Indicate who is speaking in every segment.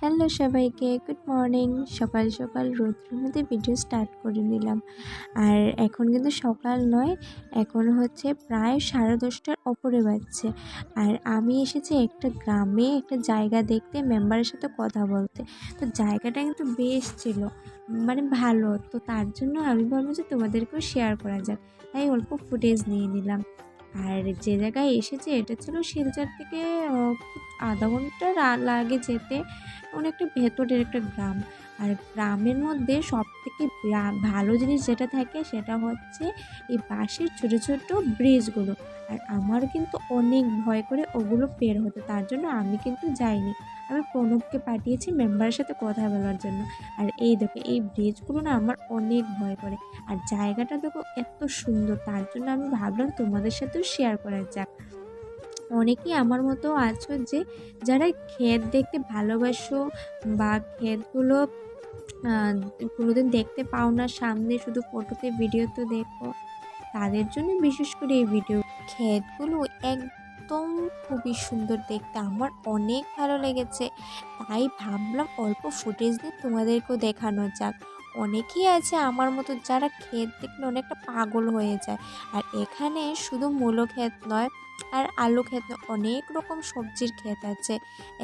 Speaker 1: Hello সবাইকে, good morning. সকাল সকাল রৌদ্রের মধ্যে ভিডিও স্টার্ট করে নিলাম। আর এখন কিন্তু সকাল নয়, এখন হচ্ছে প্রায় 10:30টার ওপরে বাজছে। আর আমি এসেছি একটা গ্রামে একটা জায়গা দেখতে, মেম্বারের সাথে কথা বলতে। তো জায়গাটা কিন্তু বেশ ছিল, মানে ভালো। তো তার জন্য আমি ভাবলাম যে তোমাদেরকেও শেয়ার করা যাক, তাই অল্প ফুটেজ নিয়ে নিলাম। আর যে জায়গায় এসেছি এটা ছিল শিলচর থেকে আধা ঘন্টা লাগে যেতে, অনেকটা ভেতরের একটা গ্রাম। আর গ্রামের মধ্যে সবথেকে ভালো জিনিস যেটা থাকে সেটা হচ্ছে এই বাঁশের ছোটো ছোটো ব্রিজগুলো। আর আমার কিন্তু অনেক ভয় করে ওগুলো পের হতে, তার জন্য আমি কিন্তু যাইনি। আমি প্রণবকে পাঠিয়েছি মেম্বারের সাথে কথা বলার জন্য। আর এই দেখো এই ব্রিজগুলো না আমার অনেক ভয় করে। আর জায়গাটা দেখো এত সুন্দর, তার জন্য আমি ভাবলাম তোমাদের সাথেও শেয়ার করা যাক। অনেকেই আমার মতো আছো যে যারা ক্ষেত দেখতে ভালোবাসো, বা ক্ষেতগুলো কোনোদিন দেখতে পাও না, সামনে শুধু ফটোতে ভিডিওতে দেখো, তাদের জন্য বিশেষ করে এই ভিডিও। ক্ষেতগুলো একদম খুবই সুন্দর দেখতে, আমার অনেক ভালো লেগেছে। তাই ভাবলাম অল্প ফুটেজ দিয়ে তোমাদেরকেও দেখানো যাক। অনেকেই আছে আমার মতো যারা ক্ষেত দেখলে অনেকটা পাগল হয়ে যায়। আর এখানে শুধু মূলো ক্ষেত নয়, আর আলু ক্ষেত নয়, অনেক রকম সবজির ক্ষেত আছে।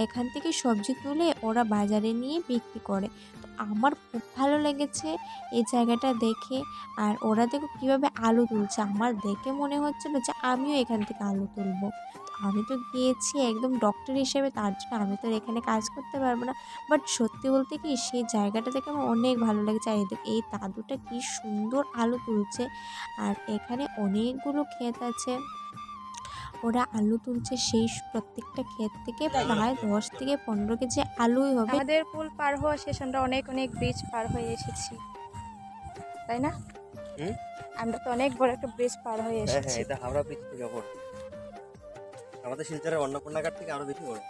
Speaker 1: এখান থেকে সবজি তুলে ওরা বাজারে নিয়ে বিক্রি করে। তো আমার খুব ভালো লেগেছে এই জায়গাটা দেখে। আর ওরা দেখো কীভাবে আলু তুলছে, আমার দেখে মনে হচ্ছিল যে আমিও এখান থেকে আলু তুলবো। তো আমি তো গিয়েছি একদম ডক্টর হিসেবে, তার জন্য আমি তো আর এখানে কাজ করতে পারবো না। বাট সত্যি বলতে কি সেই জায়গাটা দেখে আমার অনেক ভালো লেগেছে। আর এই দাদুটা কি সুন্দর আলু তুলছে। আর এখানে অনেকগুলো ক্ষেত আছে, ওরা আলু তুলছে। সেই প্রত্যেকটা ক্ষেত থেকে প্রায় 10 থেকে 15 কেজি আলুই হবে।
Speaker 2: আমাদের পুল পার হওয়া শেষ, আমরা অনেক অনেক ব্রিজ পার হয়ে এসেছি, তাই না? আমরা তো অনেক বড় একটা ব্রিজ পার হয়ে
Speaker 3: হ্যাঁ হ্যাঁ,
Speaker 2: এসেছি।
Speaker 3: এটা হাওড়া ব্রিজ থেকে বড়। আমাদের শিলচরের অন্নপূর্ণা ঘাট থেকে আরো বেশি বড়।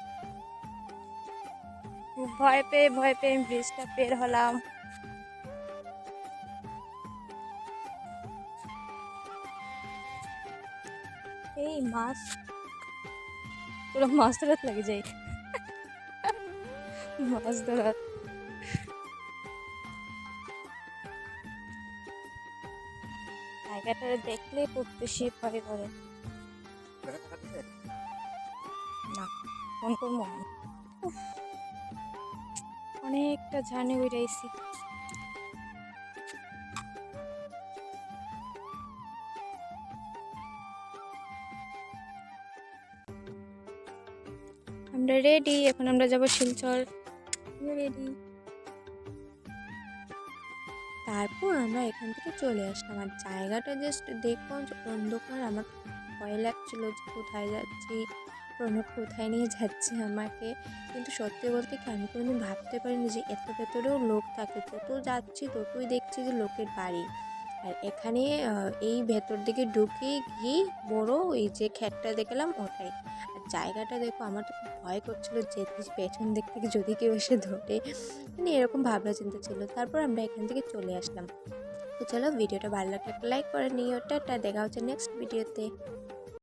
Speaker 2: খুব ভয় পেয়ে ব্রিজটা পের হলাম। এই মাছ, পুরো মাছ ধরাত লাগে যাই, মাছ ধরাত। জায়গাটা দেখলে খুব বেশি ভয় করে। না, ফোন করবো আমি। উফ, অনেকটা জার্নি বেড়াইছি। আমরা রেডি, এখন আমরা যাবো শিলচর। রেডি।
Speaker 1: তারপর আমরা এখান থেকে চলে আসলাম। আর জায়গাটা জাস্ট দেখো যে অন্ধকার, আমার ভয় লাগছিল যে কোথায় যাচ্ছি, প্রণব কোথায় নিয়ে যাচ্ছে আমাকে। কিন্তু সত্যি বলতে কি আমি কোনোদিন ভাবতে পারিনি যে এত ভেতরেও লোক থাকে। যত যাচ্ছি ততই দেখছি যে লোকের বাড়ি। আর এখানে এই ভেতর দিকে ঢুকে গিয়ে বড় এই যে ক্ষেতটা দেখলাম ওটাই। আর জায়গাটা দেখো, আমার তো খুব ভয় করছিল যে পেছন দিক থেকে যদি কেউ এসে ধরে, মানে এরকম ভাবনা চিন্তা ছিল। তারপর আমরা এখান থেকে চলে আসলাম। তো চলো, ভিডিওটা ভালো লাগলে একটা লাইক করে নিও। টাটা, দেখা হচ্ছে নেক্সট ভিডিওতে।